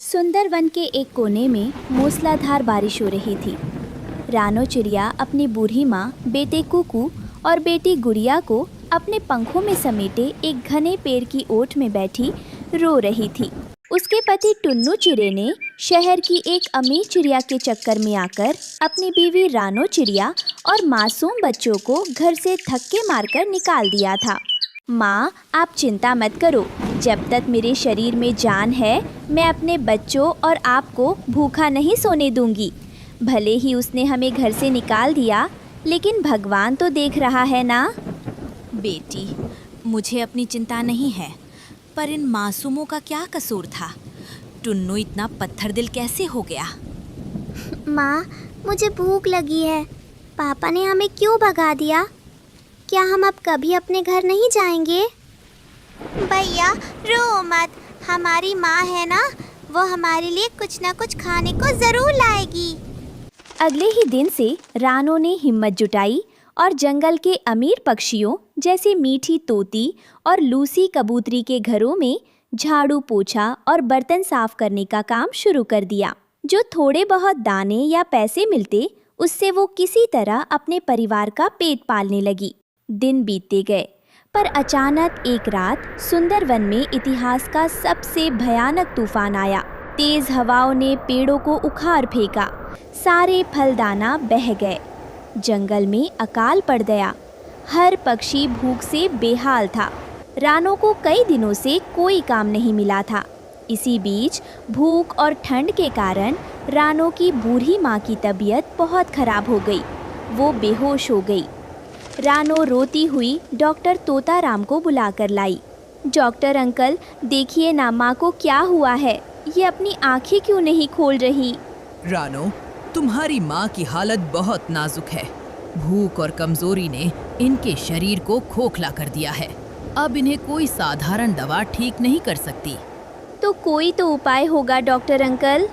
सुंदरवन के एक कोने में मूसलाधार बारिश हो रही थी। रानो चिड़िया अपनी बूढ़ी माँ, बेटे कुकू और बेटी गुड़िया को अपने पंखों में समेटे एक घने पेड़ की ओट में बैठी रो रही थी। उसके पति टुन्नू चिड़े ने शहर की एक अमीर चिड़िया के चक्कर में आकर अपनी बीवी रानो चिड़िया और मासूम बच्चों को घर से धक्के मारकर निकाल दिया था। माँ, आप चिंता मत करो, जब तक मेरे शरीर में जान है मैं अपने बच्चों और आपको भूखा नहीं सोने दूंगी। भले ही उसने हमें घर से निकाल दिया, लेकिन भगवान तो देख रहा है ना। बेटी, मुझे अपनी चिंता नहीं है, पर इन मासूमों का क्या कसूर था? टुन्नू इतना पत्थर दिल कैसे हो गया? माँ, मुझे भूख लगी है। पापा ने हमें क्यों भगा दिया? क्या हम अब कभी अपने घर नहीं जाएंगे? भैया रो मत, हमारी माँ है ना, वो हमारे लिए कुछ ना कुछ खाने को जरूर लाएगी। अगले ही दिन से रानो ने हिम्मत जुटाई और जंगल के अमीर पक्षियों जैसे मीठी तोती और लूसी कबूतरी के घरों में झाड़ू पोछा और बर्तन साफ करने का काम शुरू कर दिया। जो थोड़े बहुत दाने या पैसे मिलते, उससे वो किसी तरह अपने परिवार का पेट पालने लगी। दिन बीतते गए, पर अचानक एक रात सुंदरवन में इतिहास का सबसे भयानक तूफान आया। तेज हवाओं ने पेड़ों को उखाड़ फेंका, सारे फलदाना बह गए, जंगल में अकाल पड़ गया। हर पक्षी भूख से बेहाल था। रानो को कई दिनों से कोई काम नहीं मिला था। इसी बीच भूख और ठंड के कारण रानो की बूढ़ी माँ की तबीयत बहुत खराब हो गई। वो बेहोश हो गई। रानो रोती हुई डॉक्टर तोताराम को बुलाकर लाई। डॉक्टर अंकल, देखिए ना, माँ को क्या हुआ है? ये अपनी आंखें क्यों नहीं खोल रही? रानो, तुम्हारी माँ की हालत बहुत नाजुक है। भूख और कमजोरी ने इनके शरीर को खोखला कर दिया है। अब इन्हें कोई साधारण दवा ठीक नहीं कर सकती। तो कोई तो उपाय होगा डॉक्टर अंकल।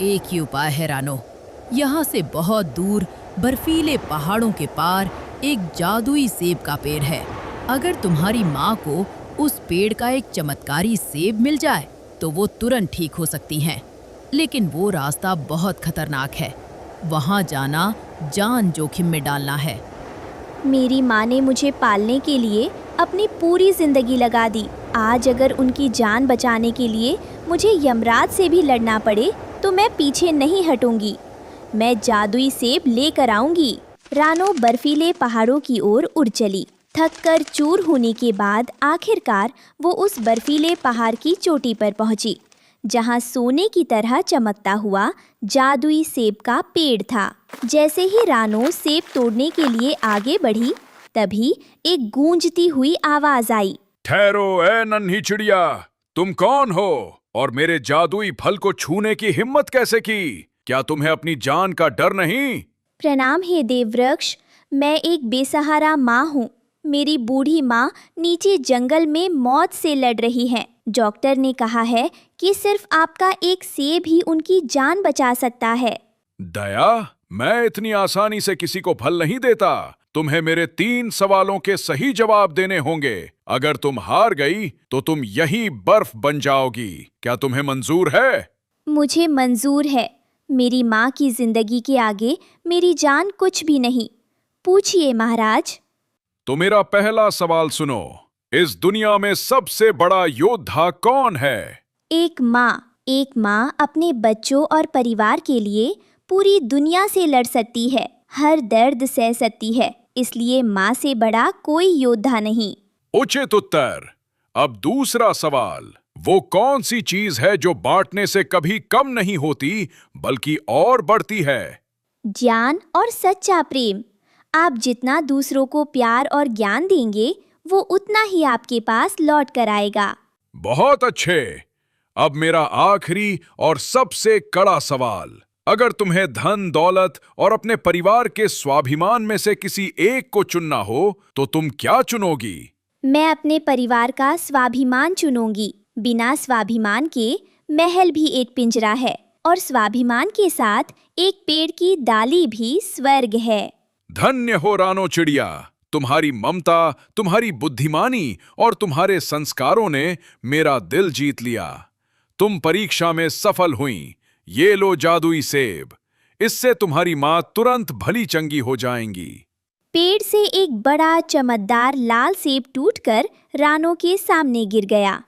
एक ही उपाय है रानो। यहाँ से बहुत दूर बर्फीले पहाड़ों के पार एक जादुई सेब का पेड़ है। अगर तुम्हारी माँ को उस पेड़ का एक चमत्कारी सेब मिल जाए तो वो तुरंत ठीक हो सकती हैं। लेकिन वो रास्ता बहुत खतरनाक है। वहाँ जाना जान जोखिम में डालना है। मेरी माँ ने मुझे पालने के लिए अपनी पूरी जिंदगी लगा दी। आज अगर उनकी जान बचाने के लिए मुझे यमराज से भी लड़ना पड़े तो मैं पीछे नहीं हटूंगी। मैं जादुई सेब लेकर आऊंगी। रानो बर्फीले पहाड़ों की ओर उड़ चली। थककर चूर होने के बाद आखिरकार वो उस बर्फीले पहाड़ की चोटी पर पहुंची, जहां सोने की तरह चमकता हुआ जादुई सेब का पेड़ था। जैसे ही रानो सेब तोड़ने के लिए आगे बढ़ी, तभी एक गूंजती हुई आवाज आई। ठहरो ए नन्ही चिड़िया, तुम कौन हो और मेरे जादुई फल को छूने की हिम्मत कैसे की? क्या तुम्हें अपनी जान का डर नहीं? प्रणाम हे देववृक्ष, मैं एक बेसहारा माँ हूँ। मेरी बूढ़ी माँ नीचे जंगल में मौत से लड़ रही है। डॉक्टर ने कहा है कि सिर्फ आपका एक सेब ही उनकी जान बचा सकता है। दया, मैं इतनी आसानी से किसी को फल नहीं देता। तुम्हें मेरे 3 सवालों के सही जवाब देने होंगे। अगर तुम हार गई तो तुम यही बर्फ बन जाओगी। क्या तुम्हें मंजूर है? मुझे मंजूर है। मेरी माँ की जिंदगी के आगे मेरी जान कुछ भी नहीं। पूछिए महाराज। तो मेरा पहला सवाल सुनो। इस दुनिया में सबसे बड़ा योद्धा कौन है? एक माँ। एक माँ अपने बच्चों और परिवार के लिए पूरी दुनिया से लड़ सकती है, हर दर्द सह सकती है। इसलिए माँ से बड़ा कोई योद्धा नहीं। उचित उत्तर। अब दूसरा सवाल। वो कौन सी चीज है जो बांटने से कभी कम नहीं होती बल्कि और बढ़ती है? ज्ञान और सच्चा प्रेम। आप जितना दूसरों को प्यार और ज्ञान देंगे, वो उतना ही आपके पास लौट कर आएगा। बहुत अच्छे। अब मेरा आखिरी और सबसे कड़ा सवाल। अगर तुम्हें धन दौलत और अपने परिवार के स्वाभिमान में से किसी एक को चुनना हो तो तुम क्या चुनोगी? मैं अपने परिवार का स्वाभिमान चुनूंगी। बिना स्वाभिमान के महल भी एक पिंजरा है और स्वाभिमान के साथ एक पेड़ की डाली भी स्वर्ग है। धन्य हो रानो चिड़िया। तुम्हारी ममता, तुम्हारी बुद्धिमानी और तुम्हारे संस्कारों ने मेरा दिल जीत लिया। तुम परीक्षा में सफल हुई। ये लो जादुई सेब, इससे तुम्हारी माँ तुरंत भली चंगी हो जाएंगी। पेड़ से एक बड़ा चमकदार लाल सेब टूटकर रानो के सामने गिर गया।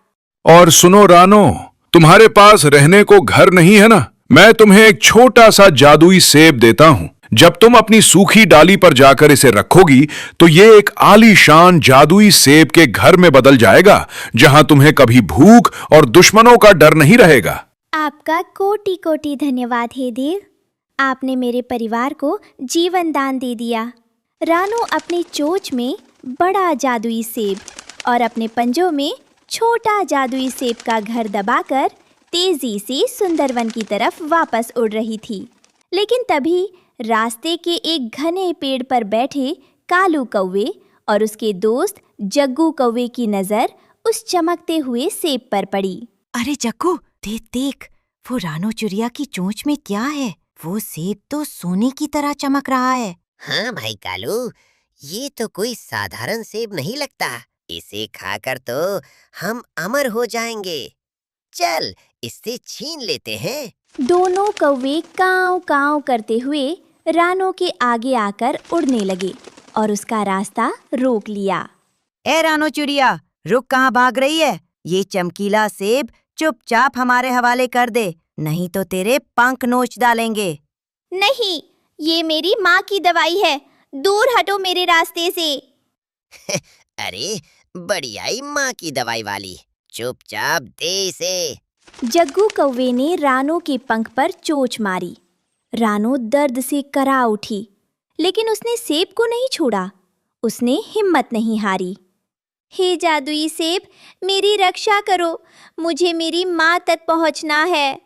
और सुनो रानो, तुम्हारे पास रहने को घर नहीं है ना? मैं तुम्हें एक छोटा सा जादुई सेब देता हूँ। जब तुम अपनी सूखी डाली पर जाकर इसे रखोगी तो ये एक आलीशान जादुई सेब के घर में बदल जाएगा, जहां तुम्हें कभी भूख और दुश्मनों का डर नहीं रहेगा। आपका कोटि कोटि धन्यवाद हे देव। आपने मेरे परिवार को जीवन दान दे दिया। रानो अपनी चोंच में बड़ा जादुई सेब और अपने पंजों में छोटा जादुई सेब का घर दबाकर तेजी से सुंदरवन की तरफ वापस उड़ रही थी। लेकिन तभी रास्ते के एक घने पेड़ पर बैठे कालू कौवे और उसके दोस्त जग्गू कौवे की नजर उस चमकते हुए सेब पर पड़ी। अरे जग्गू, देख देख, वो रानो चिड़िया की चोंच में क्या है? वो सेब तो सोने की तरह चमक रहा है। हाँ भाई कालू, ये तो कोई साधारण सेब नहीं लगता। इसे खाकर तो हम अमर हो जाएंगे। चल, इससे छीन लेते हैं। दोनों कौवे काव काव करते हुए रानो के आगे आकर उड़ने लगे और उसका रास्ता रोक लिया। ए रानो चिड़िया, रुक, कहाँ भाग रही है? ये चमकीला सेब चुपचाप हमारे हवाले कर दे, नहीं तो तेरे पंख नोच डालेंगे। नहीं, ये मेरी माँ की दवाई है। दूर हटो मेरे रास्ते से। अरे बढ़ियाई माँ की दवाई वाली, चुपचाप दे इसे। जग्गू कौवे ने रानो के पंख पर चोंच मारी। रानो दर्द से करा उठी, लेकिन उसने सेब को नहीं छोड़ा। उसने हिम्मत नहीं हारी। हे जादुई सेब, मेरी रक्षा करो, मुझे मेरी माँ तक पहुँचना है।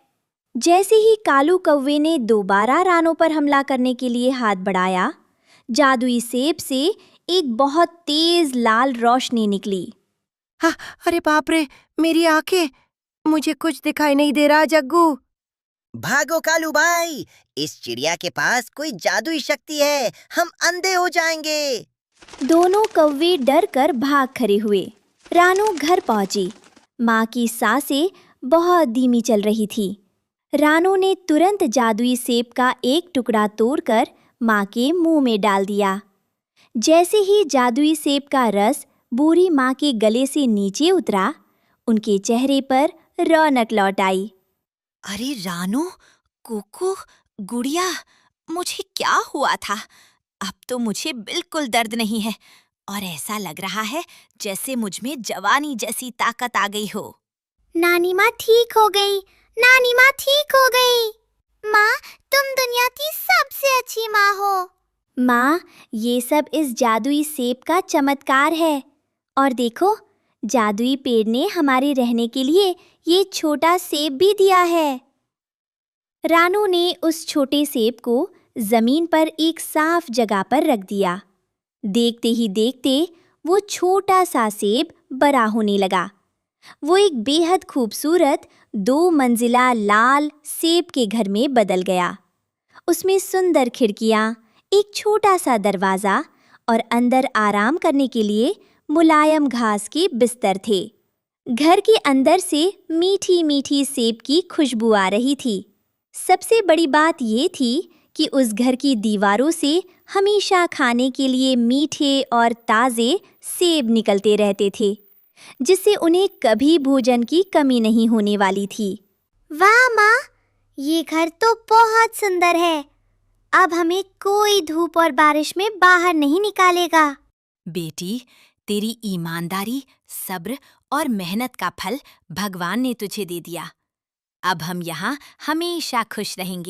जैसे ही कालू कौवे ने दोबारा रानो पर हमला करने के लिए हाथ बढ़ाया, जादुई सेब से एक बहुत तेज लाल रोशनी निकली। हाँ, अरे बाप रे, मेरी आंखें, मुझे कुछ दिखाई नहीं दे रहा। जग्गू, भागो कालू भाई, इस चिड़िया के पास कोई जादुई शक्ति है, हम अंधे हो जाएंगे। दोनों कौवे डर कर भाग खड़े हुए। रानो घर पहुंची। माँ की सांसें बहुत धीमी चल रही थी। रानो ने तुरंत जादुई सेब का एक टुकड़ा तोड़कर माँ के मुंह में डाल दिया। जैसे ही जादुई सेब का रस बूढ़ी माँ के गले से नीचे उतरा, उनके चेहरे पर रौनक लौट आई। अरे रानो, कोको, गुड़िया, मुझे क्या हुआ था? अब तो मुझे बिल्कुल दर्द नहीं है और ऐसा लग रहा है जैसे मुझ में जवानी जैसी ताकत आ गई हो। नानी माँ ठीक हो गई। नानी माँ ठीक हो गई। माँ, तुम दुनिया की सबसे अच्छी माँ हो। माँ, ये सब इस जादुई सेब का चमत्कार है। और देखो, जादुई पेड़ ने हमारे रहने के लिए ये छोटा सेब भी दिया है। रानो ने उस छोटे सेब को जमीन पर एक साफ जगह पर रख दिया। देखते ही देखते वो छोटा सा सेब बड़ा होने लगा। वो एक बेहद खूबसूरत 2 मंजिला लाल सेब के घर में बदल गया। उसमें सुंदर खिड़कियाँ, एक छोटा सा दरवाज़ा और अंदर आराम करने के लिए मुलायम घास के बिस्तर थे। घर के अंदर से मीठी मीठी सेब की खुशबू आ रही थी। सबसे बड़ी बात ये थी कि उस घर की दीवारों से हमेशा खाने के लिए मीठे और ताज़े सेब निकलते रहते थे, जिससे उन्हें कभी भोजन की कमी नहीं होने वाली थी। वाह माँ, ये घर तो बहुत सुंदर है। अब हमें कोई धूप और बारिश में बाहर नहीं निकालेगा। बेटी, तेरी ईमानदारी, सब्र और मेहनत का फल भगवान ने तुझे दे दिया। अब हम यहाँ हमेशा खुश रहेंगे।